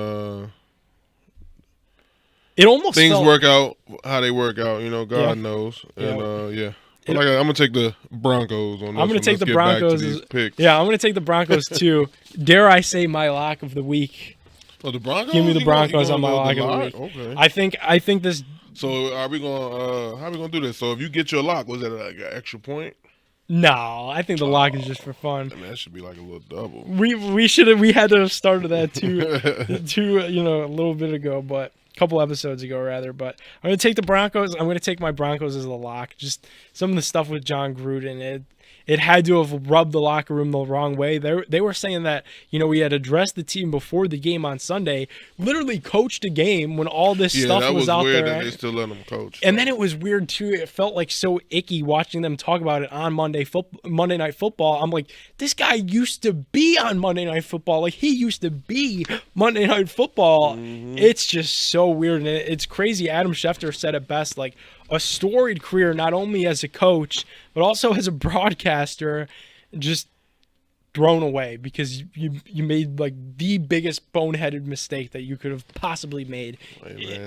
it almost things work out how they work out. You know, God knows. And Yeah. I'm gonna take the Broncos on this. I'm gonna take the Broncos. I'm gonna take the Broncos too. Dare I say my lock of the week? Oh, the Broncos. Give me the Broncos on my lock of the week. Okay. I think this. So are we gonna how are we gonna do this? So if you get your lock, was that like an extra point? No, I think the lock is just for fun. I mean, that should be like a little double. We had to have started that too a little bit ago, but. Couple episodes ago rather, but I'm going to take the Broncos. I'm going to take my Broncos as a lock. Just some of the stuff with Jon Gruden, it had to have rubbed the locker room the wrong way. They were saying that, we had addressed the team before the game on Sunday, literally coached a game when all this stuff was out there. Yeah, that was weird that they still let them coach. And then it was weird too. It felt like so icky watching them talk about it on Monday Night Football. I'm like, this guy used to be on Monday Night Football. Like he used to be Monday Night Football. Mm-hmm. It's just so weird. And it's crazy. Adam Schefter said it best, like, a storied career, not only as a coach, but also as a broadcaster, just thrown away because you made like the biggest boneheaded mistake that you could have possibly made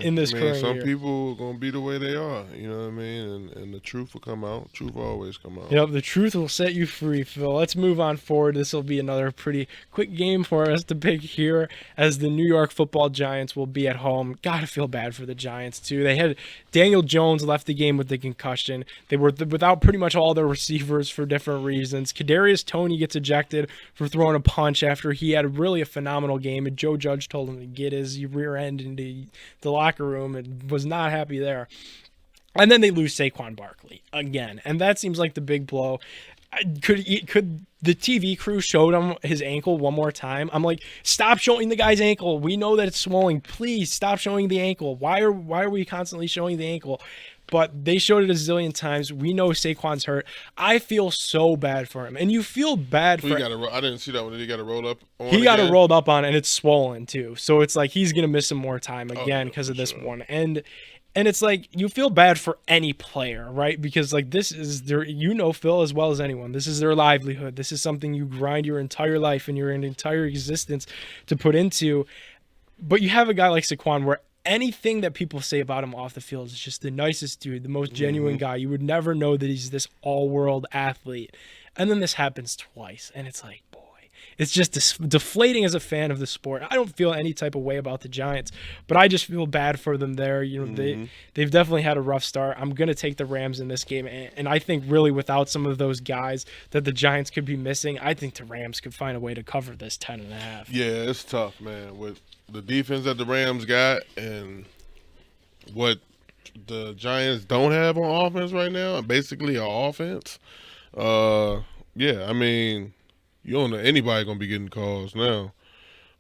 in this career. Some people are going to be the way they are, you know what I mean? And the truth will come out. Truth will always come out. Yep, the truth will set you free, Phil. Let's move on forward. This will be another pretty quick game for us to pick here as the New York Football Giants will be at home. Gotta feel bad for the Giants, too. They had Daniel Jones left the game with the concussion. They were without pretty much all their receivers for different reasons. Kadarius Toney gets ejected for throwing a punch after he had really a phenomenal game, and Joe Judge told him to get his rear end into the locker room and was not happy there. And then they lose Saquon Barkley again, and that seems like the big blow. Could the TV crew showed him his ankle one more time? I'm like, stop showing the guy's ankle. We know that it's swelling. Please stop showing the ankle. Why are we constantly showing the ankle? But they showed it a zillion times. We know Saquon's hurt. I feel so bad for him. And you feel bad for him. I didn't see that one. Did he got to roll up on He got it rolled up on, and it's swollen too. So it's like he's going to miss some more time again because of this one. And it's like you feel bad for any player, right? Because like this is their, Phil, as well as anyone. This is their livelihood. This is something you grind your entire life and your entire existence to put into. But you have a guy like Saquon where anything that people say about him off the field is just the nicest dude, the most genuine guy. You would never know that he's this all-world athlete. And then this happens twice, and it's like, boy, it's just deflating as a fan of the sport. I don't feel any type of way about the Giants, but I just feel bad for them there. They've definitely had a rough start. I'm going to take the Rams in this game, and I think really without some of those guys that the Giants could be missing, I think the Rams could find a way to cover this 10.5. Yeah, it's tough, man, with the defense that the Rams got and what the Giants don't have on offense right now, basically an offense. Yeah, I mean, you don't know anybody gonna be getting calls now.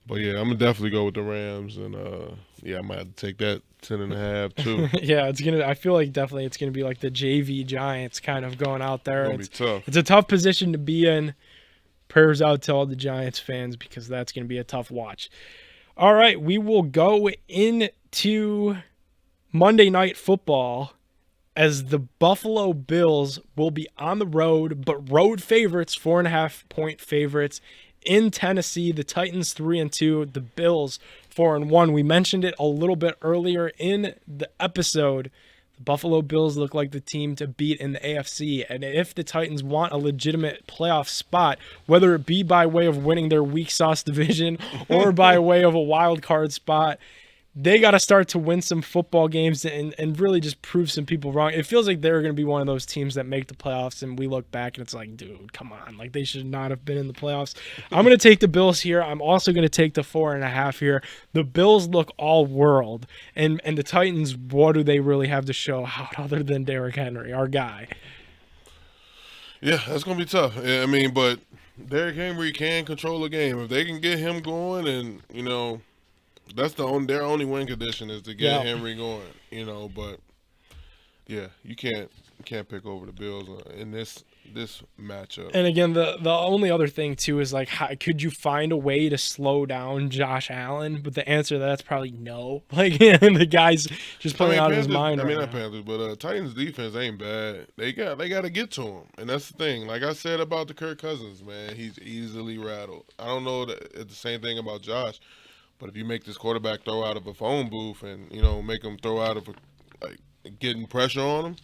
But yeah, I'm gonna definitely go with the Rams, and I might have to take that 10.5 too. Yeah, I feel like definitely it's gonna be like the JV Giants kind of going out there. It's gonna be tough. It's a tough position to be in. Prayers out to all the Giants fans because that's gonna be a tough watch. All right, we will go into Monday Night Football as the Buffalo Bills will be on the road, but road favorites, 4.5-point favorites in Tennessee. The Titans 3-2, the Bills 4-1. We mentioned it a little bit earlier in the episode. The Buffalo Bills look like the team to beat in the AFC, and if the Titans want a legitimate playoff spot, whether it be by way of winning their weak sauce division or by way of a wild card spot, they got to start to win some football games and really just prove some people wrong. It feels like they're going to be one of those teams that make the playoffs, and we look back and it's like, dude, come on. Like, they should not have been in the playoffs. I'm going to take the Bills here. I'm also going to take the 4.5 here. The Bills look all world, and the Titans, what do they really have to show out other than Derrick Henry, our guy? Yeah, that's going to be tough. Yeah, I mean, but Derrick Henry can control the game. If they can get him going and, that's their only win condition is to get Henry going, but yeah, you can't pick over the Bills in this matchup. And again, the only other thing too is like, could you find a way to slow down Josh Allen? But the answer to that's probably no. Like, the guy's just playing out of his mind. Not Panthers, but Titans defense ain't bad. They got to get to him, and that's the thing. Like I said about the Kirk Cousins, man, he's easily rattled. I don't know that it's the same thing about Josh. But if you make this quarterback throw out of a phone booth and, make him throw out of getting pressure on him,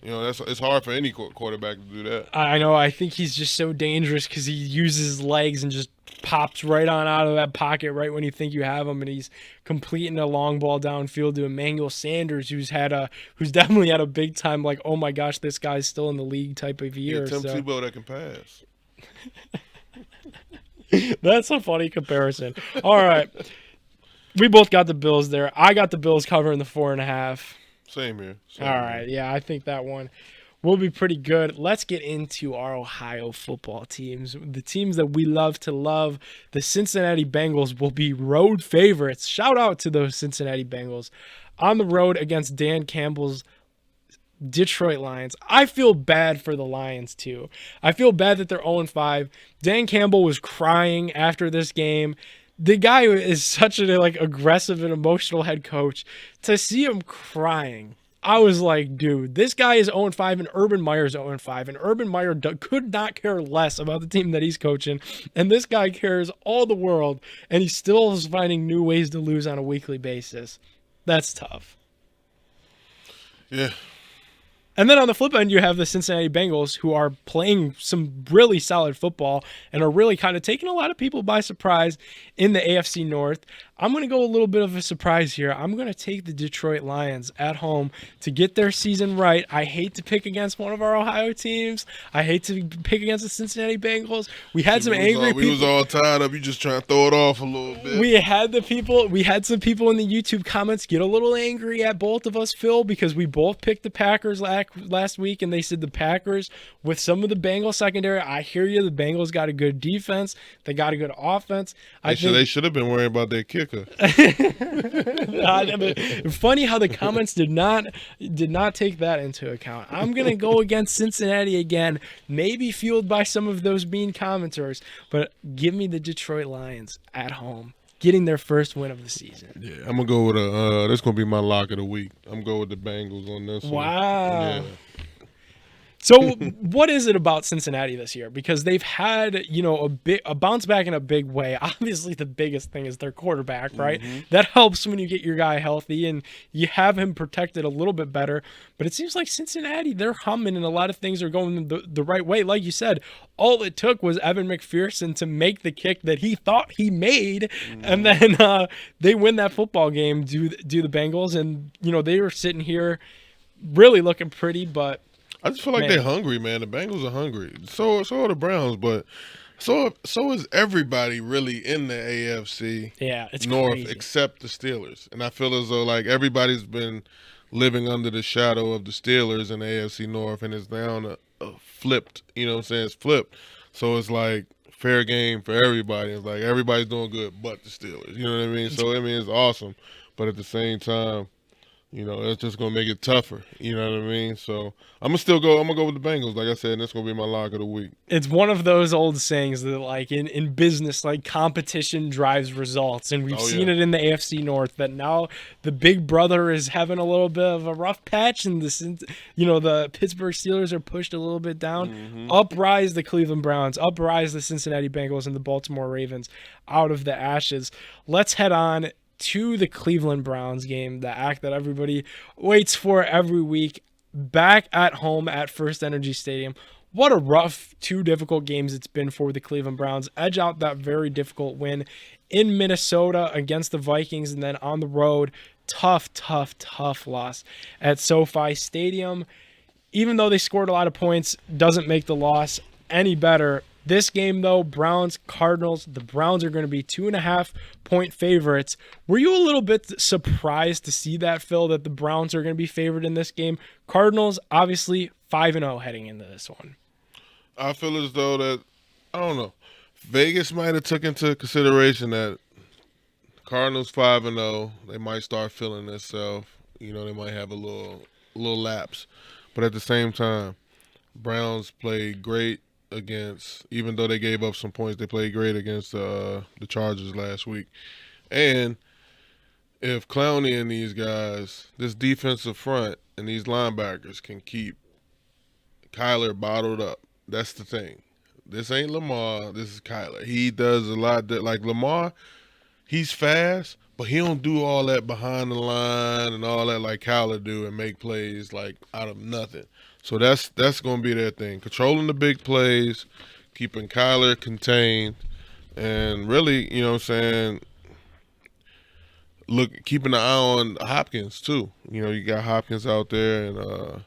it's hard for any quarterback to do that. I know. I think he's just so dangerous because he uses his legs and just pops right on out of that pocket right when you think you have him, and he's completing a long ball downfield to Emmanuel Sanders, who's definitely had a big time, like, oh my gosh, this guy's still in the league type of year. Yeah, Tim Tebow that can pass. That's a funny comparison. All right. We both got the Bills there. I got the Bills covering the 4.5. Same here. All right. Yeah, I think that one will be pretty good. Let's get into our Ohio football teams. The teams that we love to love. The Cincinnati Bengals will be road favorites. Shout out to those Cincinnati Bengals on the road against Dan Campbell's Detroit Lions. I feel bad for the Lions too. I feel bad that they're 0-5. Dan Campbell was crying after this game. The guy is such an aggressive and emotional head coach. To see him crying, I was like, dude, this guy is 0-5 and Urban Meyer's 0-5, and Urban Meyer could not care less about the team that he's coaching, and this guy cares all the world, and he still is finding new ways to lose on a weekly basis. That's tough. Yeah. And then on the flip end, you have the Cincinnati Bengals, who are playing some really solid football and are really kind of taking a lot of people by surprise in the AFC North. I'm going to go a little bit of a surprise here. I'm going to take the Detroit Lions at home to get their season right. I hate to pick against one of our Ohio teams. I hate to pick against the Cincinnati Bengals. We had some angry people. We was all tied up. You just trying to throw it off a little bit. We had some people in the YouTube comments get a little angry at both of us, Phil, because we both picked the Packers last week, and they said the Packers with some of the Bengals secondary. I hear you. The Bengals got a good defense. They got a good offense. They should have been worrying about their kicker. Funny how the comments did not take that into account. I'm gonna go against Cincinnati again, maybe fueled by some of those mean commenters, but give me the Detroit Lions at home, getting their first win of the season. Yeah, I'm gonna go with this gonna be my lock of the week. I'm going with the Bengals on this one. Wow. Yeah. So what is it about Cincinnati this year? Because they've had, a bounce back in a big way. Obviously, the biggest thing is their quarterback, right? Mm-hmm. That helps when you get your guy healthy and you have him protected a little bit better. But it seems like Cincinnati, they're humming and a lot of things are going the right way. Like you said, all it took was Evan McPherson to make the kick that he thought he made. Mm-hmm. And then they win that football game, do the Bengals. And, they were sitting here really looking pretty, but I just feel like they're hungry, man. The Bengals are hungry. So are the Browns, but so is everybody really in the AFC North crazy. Except the Steelers. And I feel as though everybody's been living under the shadow of the Steelers in the AFC North, and it's down flipped. You know what I'm saying? It's flipped. So it's fair game for everybody. It's everybody's doing good but the Steelers. You know what I mean? So it's awesome, but at the same time, it's just gonna make it tougher. You know what I mean? So I'm gonna go with the Bengals, like I said, and that's gonna be my lock of the week. It's one of those old sayings that in business, competition drives results, and we've seen it in the AFC North that now the big brother is having a little bit of a rough patch, and the Pittsburgh Steelers are pushed a little bit down. Mm-hmm. Uprise the Cleveland Browns, uprise the Cincinnati Bengals, and the Baltimore Ravens out of the ashes. Let's head on to the Cleveland Browns game, the act that everybody waits for every week, back at home at First Energy Stadium. what a rough 2 difficult games it's been for the Cleveland Browns. Edge out that very difficult win in Minnesota against the Vikings, and then on the road, tough loss at SoFi Stadium. Even though they scored a lot of points, doesn't make the loss any better. This game, though, Browns, Cardinals, the Browns are going to be 2.5-point favorites. Were you a little bit surprised to see that, Phil, that the Browns are going to be favored in this game? Cardinals, obviously, 5-0 heading into this one. I feel as though that, I don't know, Vegas might have took into consideration that Cardinals 5-0, they might start feeling themselves. You know, they might have a little lapse. But at the same time, Browns played great against, even though they gave up some points, they played great against the Chargers last week. And if Clowney and these guys, this defensive front and these linebackers can keep Kyler bottled up, that's the thing. This ain't Lamar, this is Kyler. He does a lot that, like Lamar, he's fast, but he don't do all that behind the line and all that like Kyler do and make plays like out of nothing. So that's going to be their thing. Controlling the big plays, keeping Kyler contained, and really, you know what I'm saying, keeping an eye on Hopkins too. You know, you got Hopkins out there, and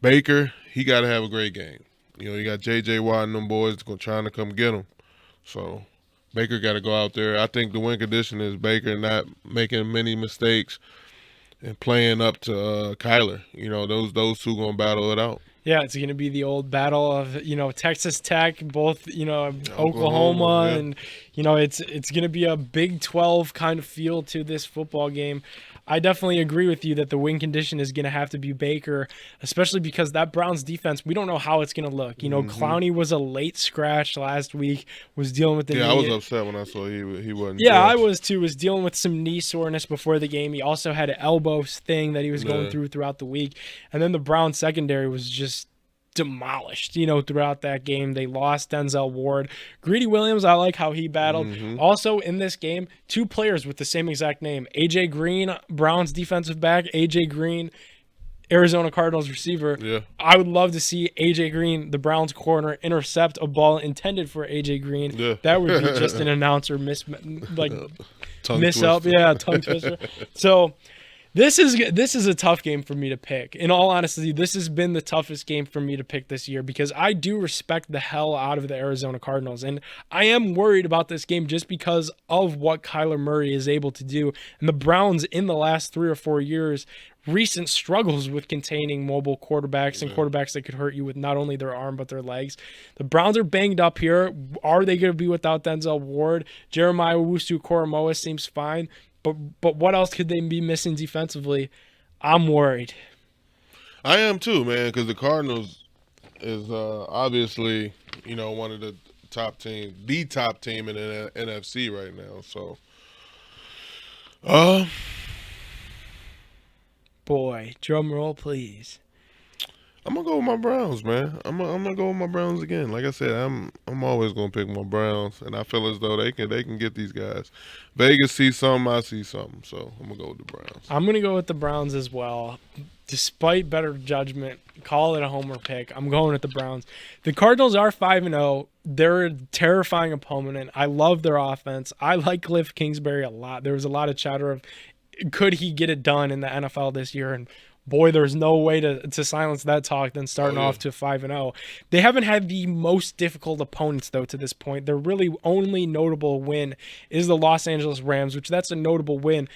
Baker, he got to have a great game. You know, you got J.J. Watt and them boys trying to come get him. So Baker got to go out there. I think the win condition is Baker not making many mistakes and playing up to Kyler. You know, those two going to battle it out. Yeah, it's going to be the old battle of, you know, Texas Tech, both, you know, Oklahoma, yeah. And, you know, it's going to be a Big 12 kind of feel to this football game. I definitely agree with you that the win condition is going to have to be Baker, especially because that Browns defense, we don't know how it's going to look. You know, Clowney was a late scratch last week, was dealing with the knee. I was upset when I saw he wasn't. Yeah, I was too. Was dealing with some knee soreness before the game. He also had an elbow thing that he was going through throughout the week. And then the Browns secondary was just demolished, you know, throughout that game. They lost Denzel Ward. Greedy Williams, I like how he battled. Also in this game, 2 players with the same exact name. A.J. Green, Browns defensive back. A.J. Green, Arizona Cardinals receiver. Yeah. I would love to see A.J. Green, the Browns corner, intercept a ball intended for A.J. Green. Yeah. That would be just an announcer tongue up. twister. Yeah, tongue twister. So This is a tough game for me to pick. In all honesty, this has been the toughest game for me to pick this year because I do respect the hell out of the Arizona Cardinals. And I am worried about this game just because of what Kyler Murray is able to do. And the Browns in the last 3 or 4 years, recent struggles with containing mobile quarterbacks and quarterbacks that could hurt you with not only their arm but their legs. The Browns are banged up here. Are they going to be without Denzel Ward? Jeremiah Owusu-Koramoah seems fine. But what else could they be missing defensively? I'm worried. I am too, man, because the Cardinals is obviously, you know, one of the top teams, the top team in the NFC right now. So, boy, drum roll, please. I'm gonna go with my Browns, man. I'm gonna go with my Browns again. Like I said, I'm always gonna pick my Browns, and I feel as though they can get these guys. Vegas sees something, I see something, so I'm gonna go with the Browns. I'm gonna go with the Browns as well. Despite better judgment, call it a homer pick. I'm going with the Browns. The Cardinals are 5-0. They're a terrifying opponent. I love their offense. I like Cliff Kingsbury a lot. There was a lot of chatter of could he get it done in the NFL this year, and boy, there's no way to silence that talk than starting off to 5-0. They haven't had the most difficult opponents, though, to this point. Their really only notable win is the Los Angeles Rams, which that's a notable win.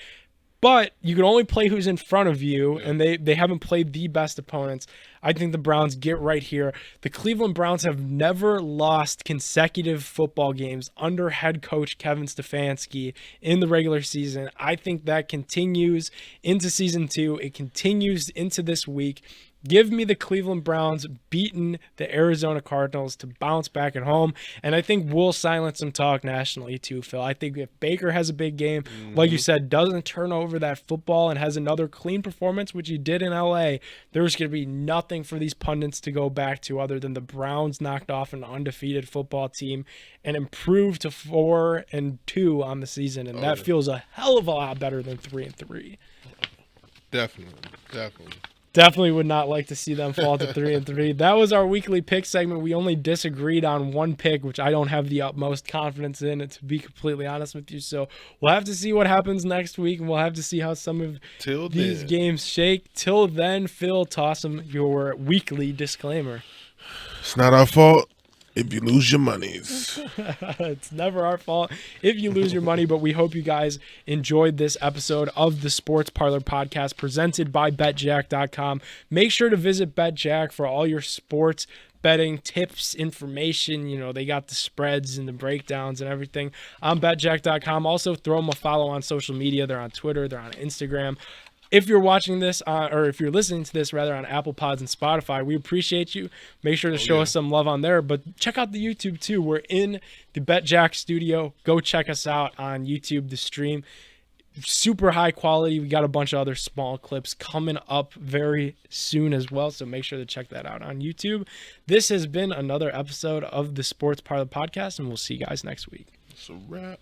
But you can only play who's in front of you, and they haven't played the best opponents. I think the Browns get right here. The Cleveland Browns have never lost consecutive football games under head coach Kevin Stefanski in the regular season. I think that continues into season 2. It continues into this week. Give me the Cleveland Browns beating the Arizona Cardinals to bounce back at home. And I think we'll silence some talk nationally too, Phil. I think if Baker has a big game, like you said, doesn't turn over that football and has another clean performance, which he did in LA, there's going to be nothing for these pundits to go back to other than the Browns knocked off an undefeated football team and improved to 4-2 on the season. And that feels a hell of a lot better than 3-3. Definitely. Definitely would not like to see them fall to 3-3. That was our weekly pick segment. We only disagreed on one pick, which I don't have the utmost confidence in, to be completely honest with you. So we'll have to see what happens next week, and we'll have to see how some of these games shake. Till then, Phil, toss them your weekly disclaimer. It's not our fault if you lose your monies. It's never our fault if you lose your money, but we hope you guys enjoyed this episode of the Sports Parlor podcast presented by BetJack.com. Make sure to visit BetJack for all your sports betting tips, information. You know, they got the spreads and the breakdowns and everything on BetJack.com. Also, throw them a follow on social media. They're on Twitter. They're on Instagram. If you're watching this or if you're listening to this rather on Apple Pods and Spotify, we appreciate you. Make sure to show us some love on there. But check out the YouTube too. We're in the BetJack studio. Go check us out on YouTube, the stream. Super high quality. We got a bunch of other small clips coming up very soon as well. So make sure to check that out on YouTube. This has been another episode of the Sports Parlor podcast, and we'll see you guys next week. It's a wrap.